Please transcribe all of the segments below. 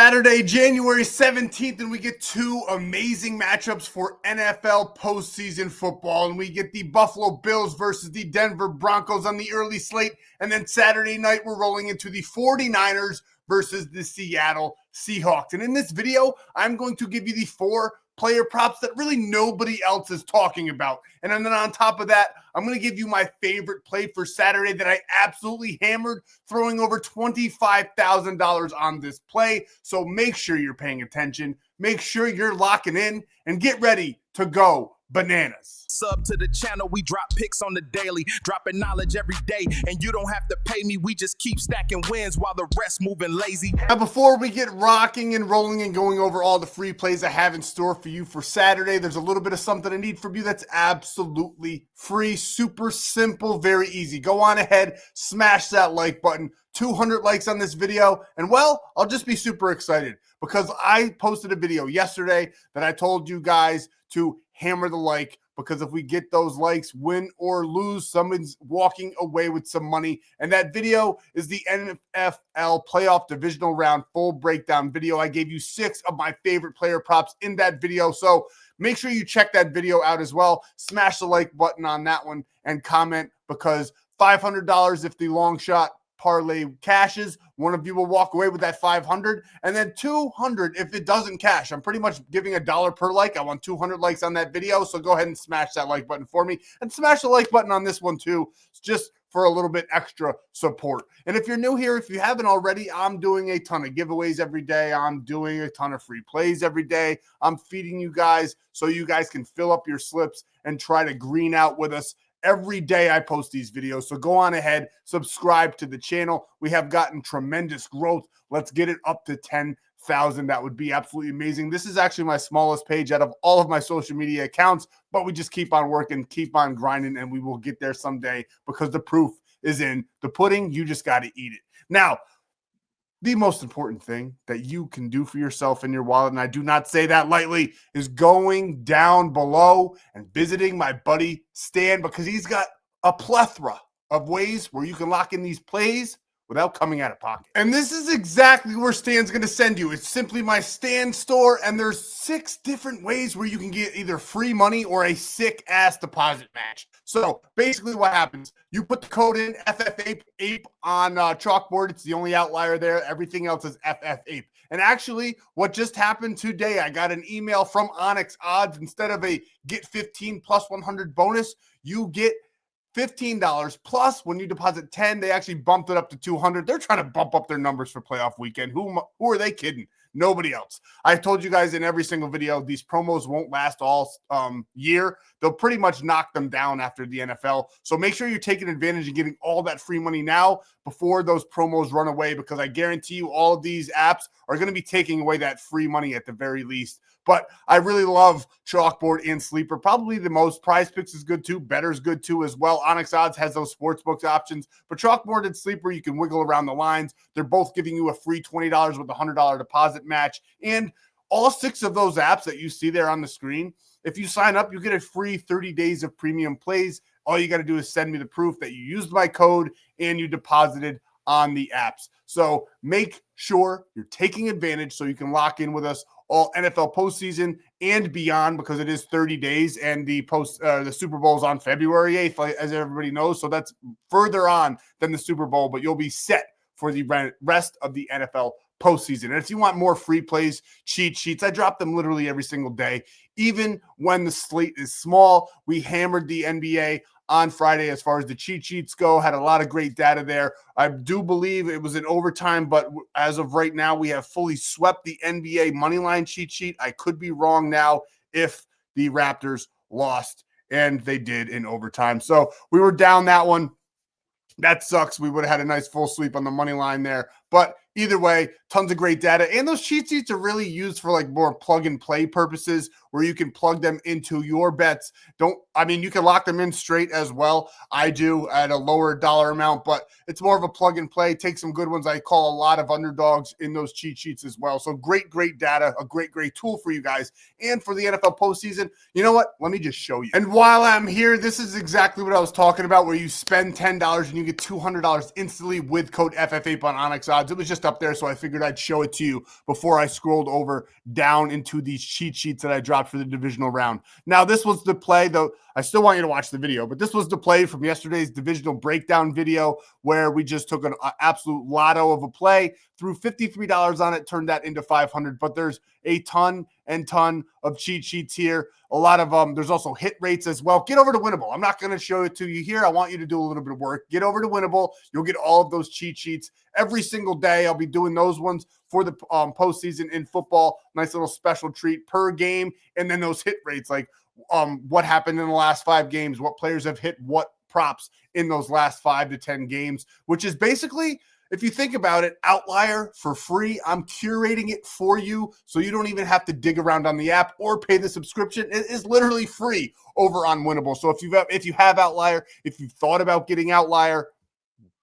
Saturday, January 17th, and we get two amazing matchups for NFL postseason football. And we get the Buffalo Bills versus the Denver Broncos on the early slate. And then Saturday night, we're rolling into the 49ers versus the Seattle Seahawks. And in this video, I'm going to give you the four player props that really nobody else is talking about. And then on top of that, I'm going to give you my favorite play for Saturday that I absolutely hammered, throwing over $25,000 on this play. So make sure you're paying attention, make sure you're locking in, and get ready to go bananas. Sub to the channel, we drop picks on the daily, dropping knowledge every day, and you don't have to pay me, we just keep stacking wins while the rest moving lazy. Now before we get rocking and rolling and going over all the free plays I have in store for you for Saturday, there's a little bit of something I need from you that's absolutely free, super simple, very easy. Go on ahead, smash that like button, 200 likes on this video, and well, I'll just be super excited because I posted a video yesterday that I told you guys to hammer the like, because if we get those likes, win or lose, someone's walking away with some money. And that video is the NFL playoff divisional round full breakdown video. I gave you 6 of my favorite player props in that video. So make sure you check that video out as well. Smash the like button on that one and comment, because $500 if the long shot parlay cashes, one of you will walk away with that 500, and then 200 if it doesn't cash. I'm pretty much giving $1 per like. I want 200 likes on that video, so go ahead and smash that like button for me, and smash the like button on this one too, just for a little bit extra support. And if you're new here, if you haven't already, I'm doing a ton of giveaways every day. I'm doing a ton of free plays every day. I'm feeding you guys so you guys can fill up your slips and try to green out with us. Every day I post these videos, so go on ahead, subscribe to the channel. We have gotten tremendous growth. Let's get it up to 10,000. That would be absolutely amazing. This is actually my smallest page out of all of my social media accounts, but we just keep on working, keep on grinding, and we will get there someday because the proof is in the pudding. You just got to eat it. Now, the most important thing that you can do for yourself in your wallet, and I do not say that lightly, is going down below and visiting my buddy Stan, because he's got a plethora of ways where you can lock in these plays without coming out of pocket. And this is exactly where Stan's going to send you. It's simply my Stan.store, and there's 6 different ways where you can get either free money or a sick-ass deposit match. So basically what happens, you put the code in, FFAPE on chalkboard. It's the only outlier there. Everything else is FFAPE. And actually, what just happened today, I got an email from Onyx Odds. Instead of a get 15 plus 100 bonus, you get $15 plus when you deposit 10. They actually bumped it up to 200. They're trying to bump up their numbers for playoff weekend. Who are they kidding? Nobody else. I told you guys in every single video, these promos won't last all year. They'll pretty much knock them down after the NFL. So make sure you're taking advantage and getting all that free money now before those promos run away, because I guarantee you all of these apps are going to be taking away that free money at the very least. But I really love Chalkboard and Sleeper. Probably the most. Prizepicks is good too. Better's good too as well. Onyx Odds has those sportsbook options. But Chalkboard and Sleeper, you can wiggle around the lines. They're both giving you a free $20 with a $100 deposit match. And all 6 of those apps that you see there on the screen, if you sign up, you get a free 30 days of premium plays. All you got to do is send me the proof that you used my code and you deposited on the apps. So make sure you're taking advantage so you can lock in with us all NFL postseason and beyond, because it is 30 days, and the Super Bowl is on February 8th, as everybody knows. So that's further on than the Super Bowl, but you'll be set for the rest of the NFL postseason. And if you want more free plays, cheat sheets, I drop them literally every single day. Even when the slate is small, we hammered the NBA on Friday as far as the cheat sheets go. Had a lot of great data there. I do believe it was in overtime, but as of right now, we have fully swept the NBA moneyline cheat sheet. I could be wrong now if the Raptors lost, and they did in overtime. So we were down that one. That sucks. We would have had a nice full sweep on the money line there. But either way, tons of great data. And those cheat sheets are really used for like more plug and play purposes, where you can plug them into your bets. You can lock them in straight as well. I do at a lower dollar amount, but it's more of a plug and play. Take some good ones. I call a lot of underdogs in those cheat sheets as well. So great data, a great tool for you guys. And for the NFL postseason, you know what? Let me just show you. And while I'm here, this is exactly what I was talking about, where you spend $10 and you get $200 instantly with code FFAPE on Onyx Odds. It was just up there, so I figured I'd show it to you before I scrolled over down into these cheat sheets that I dropped for the divisional round. Now, this was the play, though I still want you to watch the video, but this was the play from yesterday's divisional breakdown video where we just took an absolute lotto of a play, threw $53 on it, turned that into $500, but there's a ton of cheat sheets here. A lot of there's also hit rates as well. Get over to Winnable. I'm not going to show it to you here. I want you to do a little bit of work. Get over to Winnable. You'll get all of those cheat sheets every single day. I'll be doing those ones for the postseason in football. Nice little special treat per game. And then those hit rates, like what happened in the last 5 games, what players have hit what props in those last 5 to 10 games, which is basically, if you think about it, Outlier for free. I'm curating it for you, so you don't even have to dig around on the app or pay the subscription. It is literally free over on Winnable. So if you have Outlier, if you've thought about getting Outlier,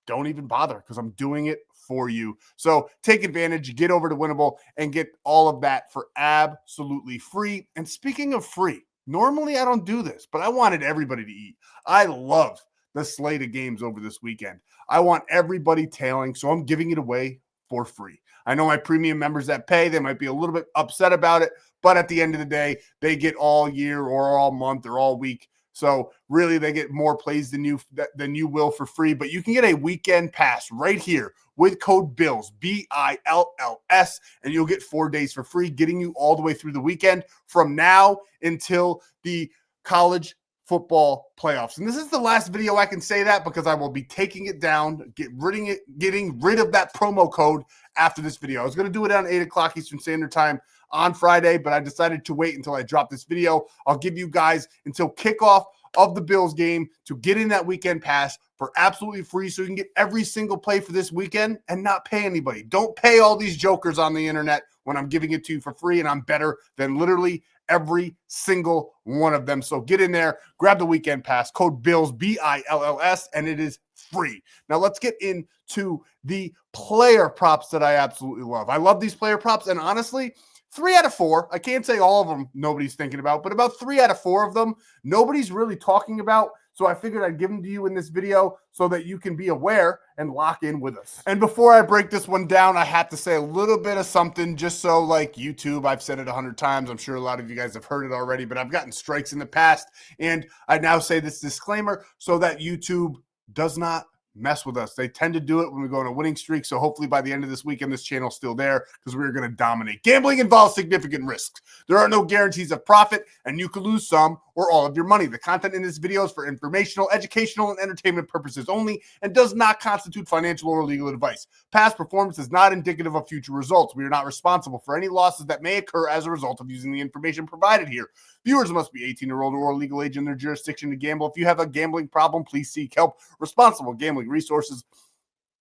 don't even bother because I'm doing it for you. So take advantage, get over to Winnable and get all of that for absolutely free. And speaking of free, normally I don't do this, but I wanted everybody to eat. I love the slate of games over this weekend. I want everybody tailing, so I'm giving it away for free. I know my premium members that pay, they might be a little bit upset about it, but at the end of the day, they get all year or all month or all week. So really, they get more plays than you will for free. But you can get a weekend pass right here with code BILLS, BILLS, and you'll get 4 days for free, getting you all the way through the weekend from now until the college football playoffs. And this is the last video I can say that because I will be taking it down, getting rid of that promo code after this video. I was going to do it on 8 o'clock Eastern Standard Time on Friday, but I decided to wait until I drop this video. I'll give you guys until kickoff of the Bills game to get in that weekend pass for absolutely free so you can get every single play for this weekend and not pay anybody. Don't pay all these jokers on the internet when I'm giving it to you for free, and I'm better than literally every single one of them. So get in there, grab the weekend pass, code BILLS, BILLS, and it is free. Now let's get into the player props that I absolutely love. I love these player props, and honestly, 3 out of 4, I can't say all of them nobody's thinking about, but about 3 out of 4 of them, nobody's really talking about. So I figured I'd give them to you in this video so that you can be aware and lock in with us. And before I break this one down, I have to say a little bit of something just so like YouTube, I've said it 100 times. I'm sure a lot of you guys have heard it already, but I've gotten strikes in the past. And I now say this disclaimer so that YouTube does not mess with us. They tend to do it when we go on a winning streak. So hopefully by the end of this weekend, this channel's still there because we're going to dominate. Gambling involves significant risks. There are no guarantees of profit, and you could lose some or all of your money. The content in this video is for informational, educational, and entertainment purposes only and does not constitute financial or legal advice. Past performance is not indicative of future results. We are not responsible for any losses that may occur as a result of using the information provided here. Viewers must be 18 or older or legal age in their jurisdiction to gamble. If you have a gambling problem, please seek help. Responsible gambling resources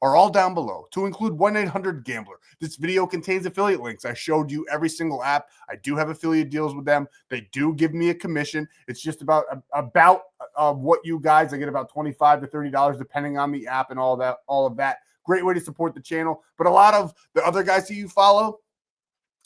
are all down below, to include 1-800-GAMBLER. This video contains affiliate links. I showed you every single app. I do have affiliate deals with them. They do give me a commission. It's just about what you guys, I get about $25 to $30 depending on the app and all of that. Great way to support the channel. But a lot of the other guys that you follow,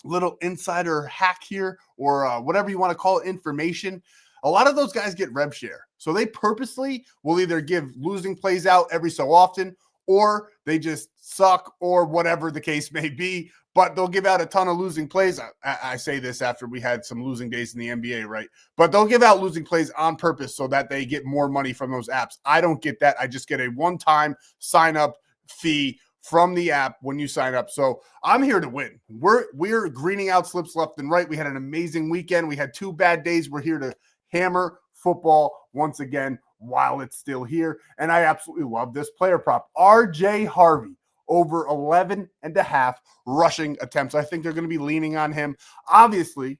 little insider hack here or whatever you want to call it, information. A lot of those guys get rev share. So they purposely will either give losing plays out every so often, or they just suck, or whatever the case may be, but they'll give out a ton of losing plays. I say this after we had some losing days in the NBA, right? But they'll give out losing plays on purpose so that they get more money from those apps. I don't get that. I just get a one-time sign-up fee from the app when you sign up. So I'm here to win. We're greening out slips left and right. We had an amazing weekend. We had 2 bad days. We're here to hammer football once again while it's still here. And I absolutely love this player prop. RJ Harvey over 11.5 rushing attempts. I think they're going to be leaning on him. Obviously,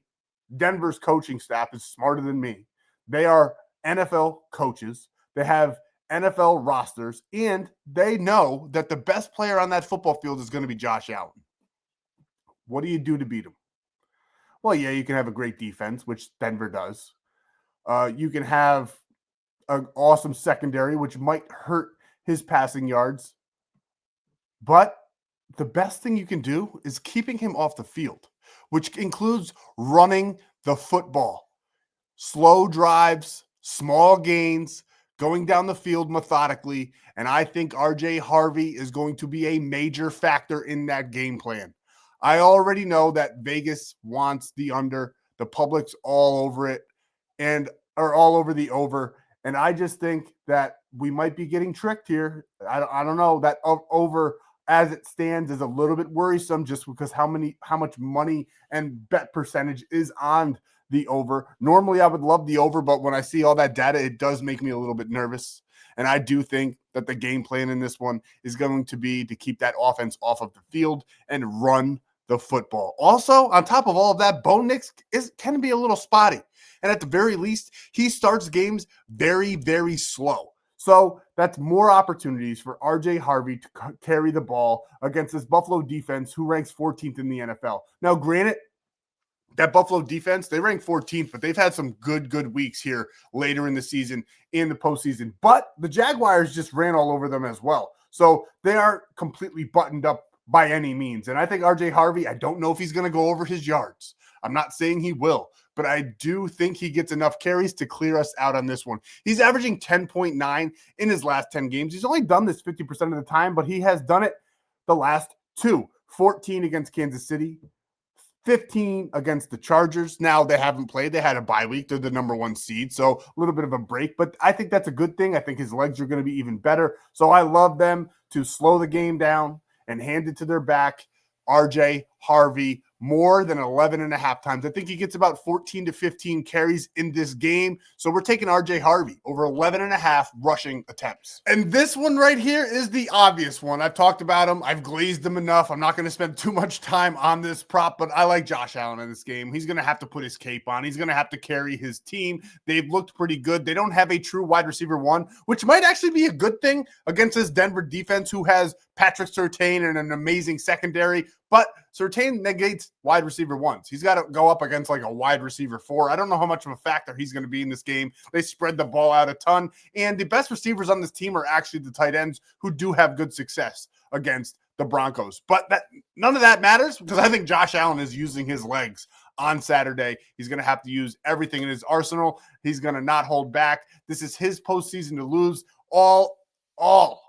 Denver's coaching staff is smarter than me. They are NFL coaches. They have NFL rosters, and they know that the best player on that football field is going to be Josh Allen. What do you do to beat him? Well, yeah, you can have a great defense, which Denver does. You can have an awesome secondary, which might hurt his passing yards. But the best thing you can do is keeping him off the field, which includes running the football. Slow drives, small gains, going down the field methodically, and I think RJ Harvey is going to be a major factor in that game plan. I already know that Vegas wants the under. The public's all over it and are all over the over. And I just think that we might be getting tricked here. I don't know. That over as it stands is a little bit worrisome just because how much money and bet percentage is on the over. Normally I would love the over, but when I see all that data, it does make me a little bit nervous. And I do think that the game plan in this one is going to be to keep that offense off of the field and run the football. Also, on top of all of that, Bo Nix can be a little spotty. And at the very least, he starts games very, very slow. So that's more opportunities for RJ Harvey to carry the ball against this Buffalo defense who ranks 14th in the NFL. Now, granted, that Buffalo defense, they rank 14th, but they've had some good weeks here later in the season, in the postseason. But the Jaguars just ran all over them as well. So they aren't completely buttoned up by any means. And I think RJ Harvey, I don't know if he's going to go over his yards. I'm not saying he will, but I do think he gets enough carries to clear us out on this one. He's averaging 10.9 in his last 10 games. He's only done this 50% of the time, but he has done it the last two. 14 against Kansas City, 15 against the Chargers. Now they haven't played. They had a bye week. They're the number 1 seed, so a little bit of a break. But I think that's a good thing. I think his legs are going to be even better. So I love them to slow the game down and hand it to their back. RJ Harvey, more than 11.5 times. I think he gets about 14 to 15 carries in this game. So we're taking RJ Harvey over 11.5 rushing attempts. And this one right here is the obvious one. I've talked about him. I've glazed him enough. I'm not going to spend too much time on this prop, but I like Josh Allen in this game. He's going to have to put his cape on. He's going to have to carry his team. They've looked pretty good. They don't have a true wide receiver one, which might actually be a good thing against this Denver defense who has Patrick Surtain and an amazing secondary. But Surtain negates wide receiver ones. He's got to go up against like a wide receiver 4. I don't know how much of a factor he's going to be in this game. They spread the ball out a ton. And the best receivers on this team are actually the tight ends who do have good success against the Broncos. But none of that matters because I think Josh Allen is using his legs on Saturday. He's going to have to use everything in his arsenal. He's going to not hold back. This is his postseason to lose. All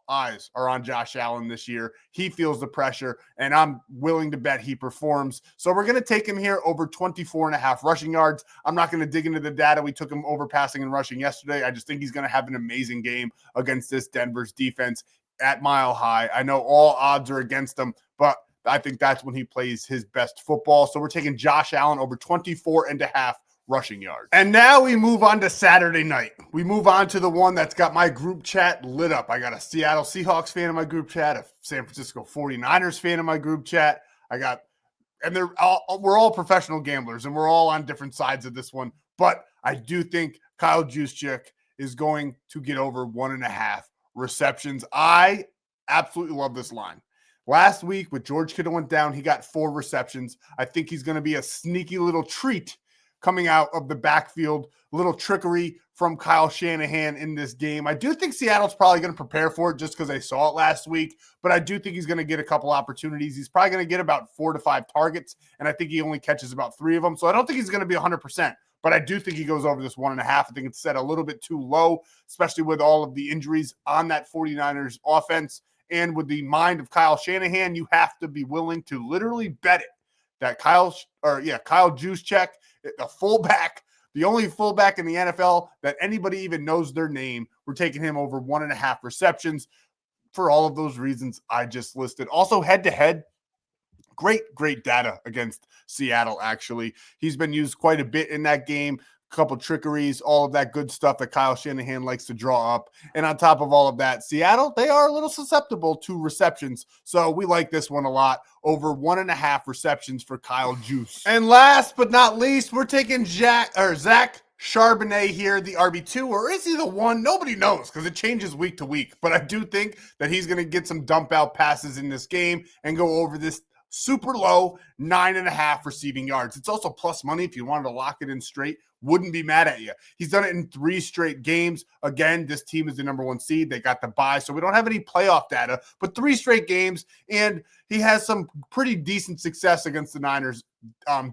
eyes are on Josh Allen this year. He feels the pressure, and I'm willing to bet he performs. So we're going to take him here over 24.5 rushing yards. I'm not going to dig into the data. We took him over passing and rushing yesterday. I just think he's going to have an amazing game against this Denver's defense at Mile High. I know all odds are against him, but I think that's when he plays his best football. So we're taking Josh Allen over 24.5 rushing yards. And now we move on to Saturday night. We move on to the one that's got my group chat lit up. I got a Seattle Seahawks fan in my group chat, a San Francisco 49ers fan in my group chat. We're all professional gamblers, and we're all on different sides of this one. But I do think Kyle Juszczyk is going to get over 1.5 receptions. I absolutely love this line. Last week, with George Kittle went down, he got 4 receptions. I think he's going to be a sneaky little treat coming out of the backfield. A little trickery from Kyle Shanahan in this game. I do think Seattle's probably going to prepare for it just because they saw it last week, but I do think he's going to get a couple opportunities. He's probably going to get about 4 to 5 targets, and I think he only catches about 3 of them. So I don't think he's going to be 100%, but I do think he goes over this 1.5. I think it's set a little bit too low, especially with all of the injuries on that 49ers offense. And with the mind of Kyle Shanahan, you have to be willing to literally bet it that Kyle Juszczyk, the fullback, the only fullback in the NFL that anybody even knows their name, we're taking him over 1.5 receptions for all of those reasons I just listed. Also, head-to-head, great data against Seattle, actually. He's been used quite a bit in that game. Couple trickeries, all of that good stuff that Kyle Shanahan likes to draw up. And on top of all of that, Seattle, they are a little susceptible to receptions. So we like this one a lot. Over 1.5 receptions for Kyle Juice. And last but not least, we're taking Zach Charbonnet here, the RB2, or is he the one? Nobody knows because it changes week to week. But I do think that he's going to get some dump out passes in this game and go over this super low, 9.5 receiving yards. It's also plus money if you wanted to lock it in straight. Wouldn't be mad at you. He's done it in 3 straight games. Again, this team is the number 1 seed. They got the bye, so we don't have any playoff data, but 3 straight games, and he has some pretty decent success against the Niners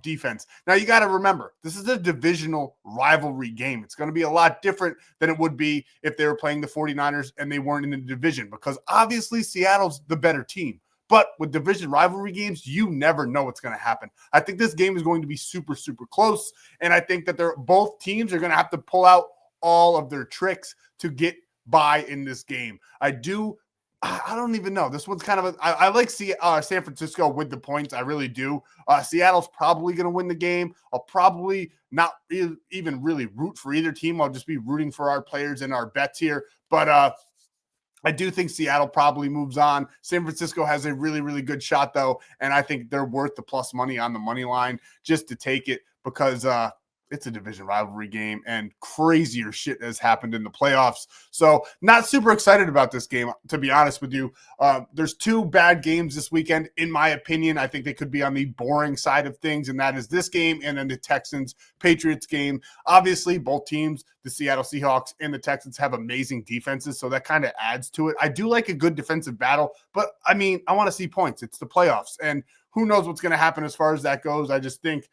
defense. Now, you got to remember, this is a divisional rivalry game. It's going to be a lot different than it would be if they were playing the 49ers and they weren't in the division, because obviously Seattle's the better team. But with division rivalry games, you never know what's going to happen. I think this game is going to be super, super close. And I think that both teams are going to have to pull out all of their tricks to get by in this game. I don't even know. This one's kind of I like San Francisco with the points. I really do. Seattle's probably going to win the game. I'll probably not even really root for either team. I'll just be rooting for our players and our bets here. But I do think Seattle probably moves on. San Francisco has a really, really good shot, though, and I think they're worth the plus money on the money line just to take it, because it's a division rivalry game and crazier shit has happened in the playoffs. So not super excited about this game, to be honest with you. There's 2 bad games this weekend, in my opinion. I think they could be on the boring side of things, and that is this game and then the Texans-Patriots game. Obviously, both teams, the Seattle Seahawks and the Texans, have amazing defenses, so that kind of adds to it. I do like a good defensive battle, but, I mean, I want to see points. It's the playoffs, and who knows what's going to happen as far as that goes. I just think,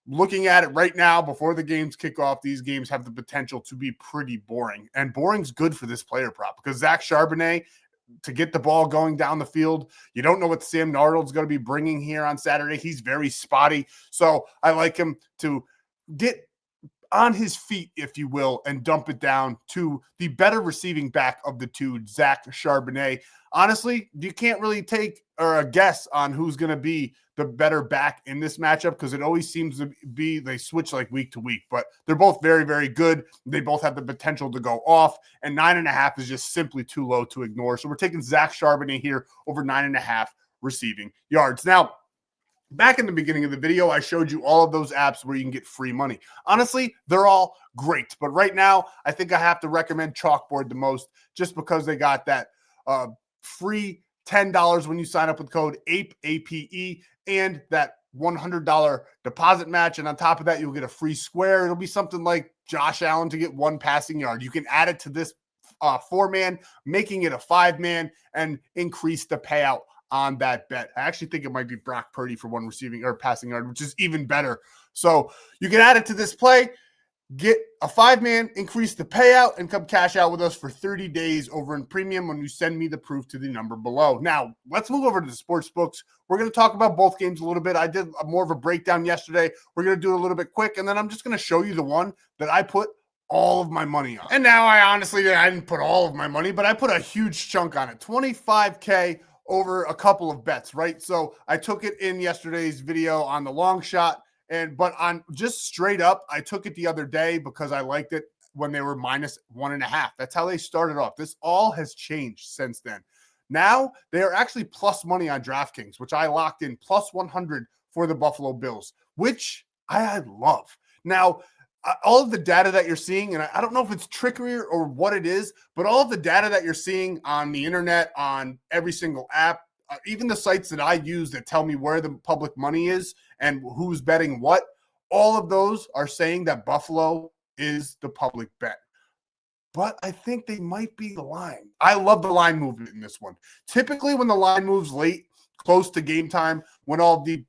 looking at it right now, before the games kick off, these games have the potential to be pretty boring. And boring's good for this player prop, because Zach Charbonnet, to get the ball going down the field, you don't know what Sam Darnold's going to be bringing here on Saturday. He's very spotty. So I like him to get on his feet, if you will, and dump it down to the better receiving back of the 2, Zach Charbonnet. Honestly, you can't really take or a guess on who's going to be the better back in this matchup, because it always seems to be they switch like week to week, but they're both very, very good. They both have the potential to go off, and 9.5 is just simply too low to ignore. So we're taking Zach Charbonnet here over 9.5 receiving yards. Now, back in the beginning of the video, I showed you all of those apps where you can get free money. Honestly, they're all great, but right now, I think I have to recommend Chalkboard the most, just because they got that free $10 when you sign up with code APE, APE, and that $100 deposit match. And on top of that, you'll get a free square. It'll be something like Josh Allen to get 1 passing yard. You can add it to this 4-man, making it a 5-man, and increase the payout on that bet. I actually think it might be Brock Purdy for 1 receiving or passing yard, which is even better. So you can add it to this play, get a 5-man, increase the payout, and come cash out with us for 30 days over in premium when you send me the proof to the number below. Now, let's move over to the sports books. We're going to talk about both games a little bit. I did more of a breakdown yesterday. We're going to do it a little bit quick, and then I'm just going to show you the one that I put all of my money on. And now I didn't put all of my money, but I put a huge chunk on it, $25K over a couple of bets, right? So I took it in yesterday's video on the long shot, but on just straight up, I took it the other day because I liked it when they were -1.5. That's how they started off. This all has changed since then. Now they are actually plus money on DraftKings, which I locked in plus 100 for the Buffalo Bills, which I love. Now, all of the data that you're seeing, and I don't know if it's trickery or what it is, but all of the data that you're seeing on the internet, on every single app, even the sites that I use that tell me where the public money is and who's betting what, all of those are saying that Buffalo is the public bet. But I think they might be the line. I love the line movement in this one. Typically, when the line moves late, close to game time, when all the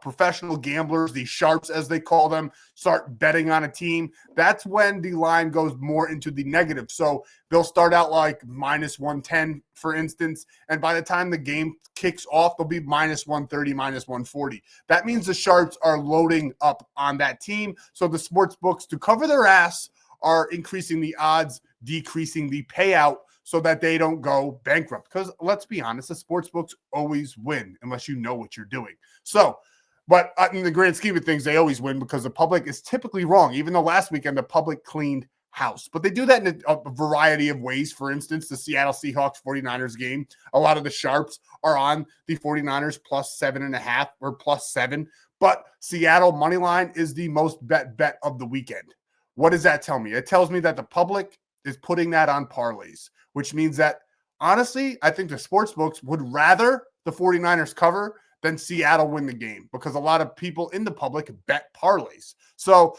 professional gamblers, the sharps as they call them, start betting on a team, that's when the line goes more into the negative. So they'll start out like -110, for instance, and by the time the game kicks off, they'll be -130, -140. That means the sharps are loading up on that team. So the sports books, to cover their ass, are increasing the odds, decreasing the payout, so that they don't go bankrupt. Because let's be honest, the sports books always win unless you know what you're doing. So, but in the grand scheme of things, they always win because the public is typically wrong. Even though last weekend the public cleaned house, but they do that in a variety of ways. For instance, the Seattle Seahawks 49ers game, a lot of the sharps are on the 49ers plus 7.5 or plus 7, but Seattle money line is the most bet of the weekend. What does that tell me? It tells me that the public is putting that on parlays, which means that, honestly, I think the sports books would rather the 49ers cover than Seattle win the game, because a lot of people in the public bet parlays. So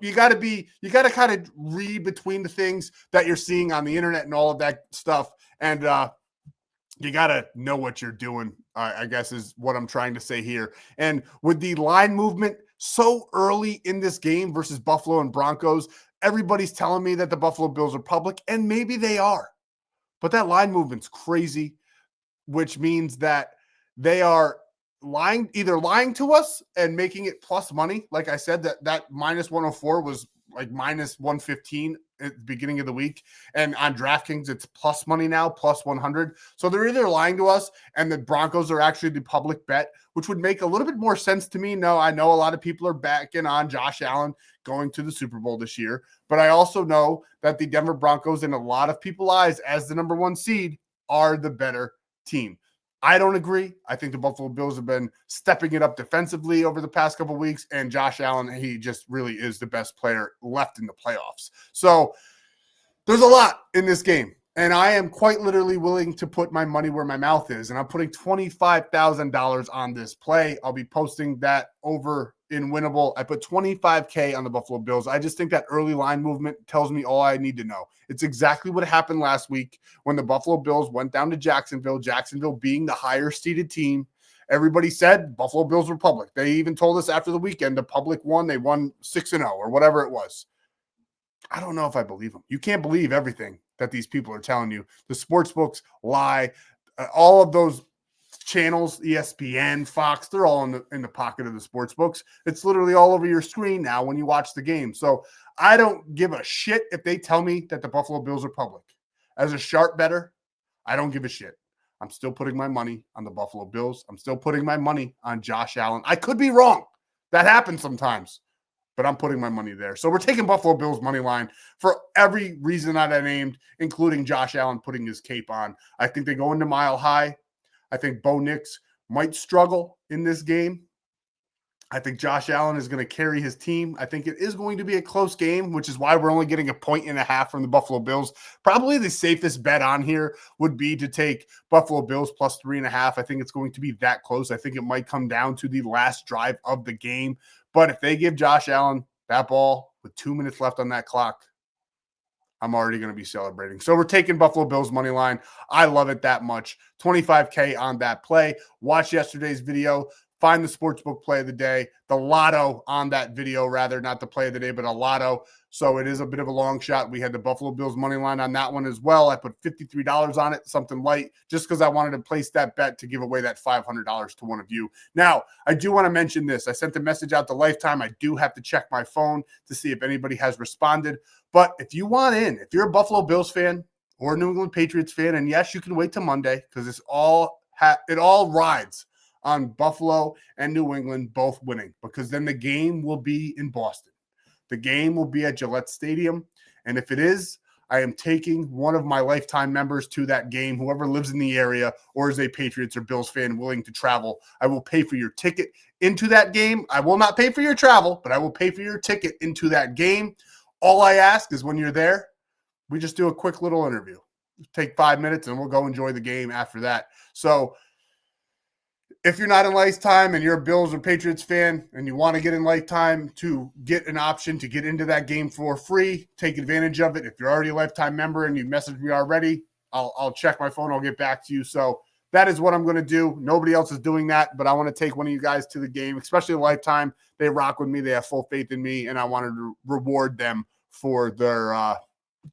you got to kind of read between the things that you're seeing on the internet and all of that stuff. And you got to know what you're doing, I guess is what I'm trying to say here. And with the line movement so early in this game versus Buffalo and Broncos, everybody's telling me that the Buffalo Bills are public, and maybe they are. But that line movement's crazy, which means that they are either lying to us and making it plus money. Like I said, that minus 104 was like minus 115 at the beginning of the week. And on DraftKings, it's plus money now, plus 100. So they're either lying to us and the Broncos are actually the public bet, which would make a little bit more sense to me. No, I know a lot of people are backing on Josh Allen going to the Super Bowl this year, but I also know that the Denver Broncos, in a lot of people's eyes, as the number 1 seed, are the better team. I don't agree. I think the Buffalo Bills have been stepping it up defensively over the past couple of weeks, and Josh Allen, he just really is the best player left in the playoffs. So there's a lot in this game, and I am quite literally willing to put my money where my mouth is, and I'm putting $25,000 on this play. I'll be posting that over in Winnable. I put $25K on the Buffalo Bills. I just think that early line movement tells me all I need to know. It's exactly what happened last week when the Buffalo Bills went down to Jacksonville, Jacksonville being the higher seeded team. Everybody said Buffalo Bills were public. They even told us after the weekend the public won. They won 6-0 or whatever it was. I don't know if I believe them. You can't believe everything that these people are telling you. The sports books lie. All of those channels, ESPN, Fox, they're all in the pocket of the sports books. It's literally all over your screen now when you watch the game. So I don't give a shit if they tell me that the Buffalo Bills are public. As a sharp bettor, I don't give a shit. I'm still putting my money on the Buffalo Bills. I'm still putting my money on Josh Allen. I could be wrong. That happens sometimes, but I'm putting my money there. So we're taking Buffalo Bills money line for every reason that I named, including Josh Allen putting his cape on. I think they go into Mile High. I think Bo Nix might struggle in this game. I think Josh Allen is going to carry his team. I think it is going to be a close game, which is why we're only getting 1.5 points from the Buffalo Bills. Probably the safest bet on here would be to take Buffalo Bills plus 3.5. I think it's going to be that close. I think it might come down to the last drive of the game. But if they give Josh Allen that ball with 2 minutes left on that clock, I'm already going to be celebrating. So we're taking Buffalo Bills money line. I love it that much. $25K on that play. Watch yesterday's video. Find the sportsbook play of the day. The Lotto on that video, rather, not the play of the day, but a Lotto. So it is a bit of a long shot. We had the Buffalo Bills money line on that one as well. I put $53 on it, something light, just because I wanted to place that bet to give away that $500 to one of you. Now, I do want to mention this. I sent a message out to Lifetime. I do have to check my phone to see if anybody has responded. But if you want in, if you're a Buffalo Bills fan or a New England Patriots fan, and yes, you can wait till Monday because it all rides on Buffalo and New England both winning, because then the game will be in Boston. The game will be at Gillette Stadium. And if it is, I am taking one of my Lifetime members to that game, whoever lives in the area or is a Patriots or Bills fan willing to travel. I will pay for your ticket into that game. I will not pay for your travel, but I will pay for your ticket into that game. All I ask is when you're there, we just do a quick little interview. Take 5 minutes and we'll go enjoy the game after that. So if you're not in Lifetime and you're a Bills or Patriots fan and you want to get in Lifetime to get an option to get into that game for free, take advantage of it. If you're already a Lifetime member and you've messaged me already, I'll check my phone. I'll get back to you. So that is what I'm going to do. Nobody else is doing that, but I want to take one of you guys to the game, especially Lifetime. They rock with me. They have full faith in me, and I wanted to reward them for their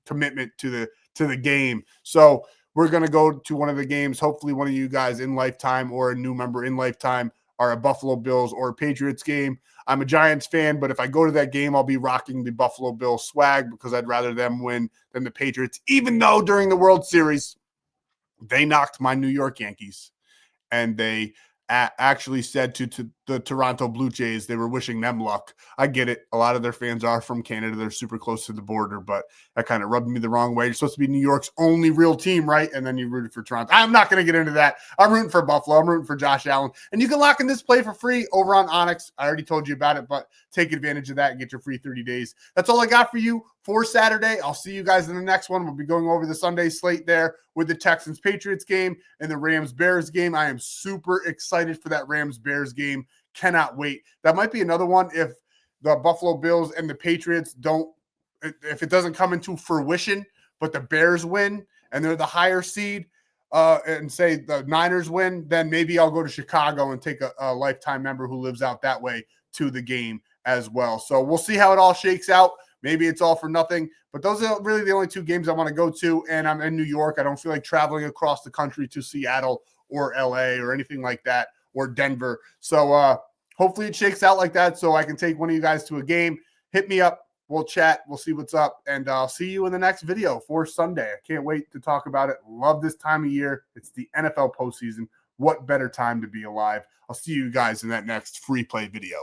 commitment to the game. So we're going to go to one of the games. Hopefully one of you guys in Lifetime or a new member in Lifetime are a Buffalo Bills or a Patriots game. I'm a Giants fan, but if I go to that game, I'll be rocking the Buffalo Bills swag because I'd rather them win than the Patriots, even though during the World Series, they knocked my New York Yankees. And they actually said to the Toronto Blue Jays. They were wishing them luck. I get it. A lot of their fans are from Canada. They're super close to the border, but that kind of rubbed me the wrong way. You're supposed to be New York's only real team, right? And then you rooted for Toronto. I'm not going to get into that. I'm rooting for Buffalo. I'm rooting for Josh Allen. And you can lock in this play for free over on Onyx. I already told you about it, but take advantage of that and get your free 30 days. That's all I got for you for Saturday. I'll see you guys in the next one. We'll be going over the Sunday slate there with the Texans-Patriots game and the Rams-Bears game. I am super excited for that Rams-Bears game. Cannot wait. That might be another one if the Buffalo Bills and the Patriots if it doesn't come into fruition, but the Bears win and they're the higher seed, and say the Niners win, then maybe I'll go to Chicago and take a lifetime member who lives out that way to the game as well. So we'll see how it all shakes out. Maybe it's all for nothing, but those are really the only two games I want to go to, and I'm in New York. I don't feel like traveling across the country to Seattle or LA or anything like that, or Denver. So hopefully it shakes out like that so I can take one of you guys to a game. Hit me up. We'll chat. We'll see what's up, and I'll see you in the next video for Sunday. I can't wait to talk about it. Love this time of year. It's the NFL postseason. What better time to be alive? I'll see you guys in that next free play video.